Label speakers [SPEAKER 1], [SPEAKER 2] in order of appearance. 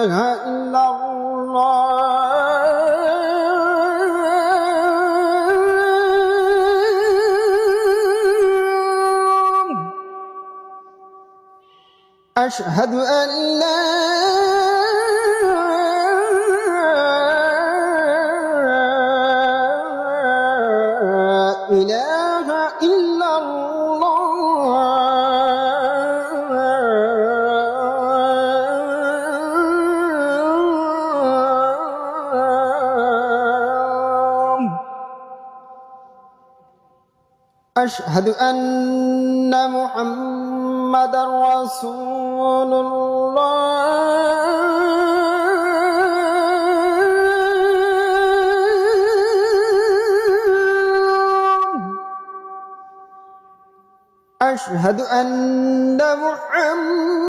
[SPEAKER 1] إله إلا الله أشهد أن لا إله إلا الله أشهد أن محمدًا رسول الله أشهد أن محمدًا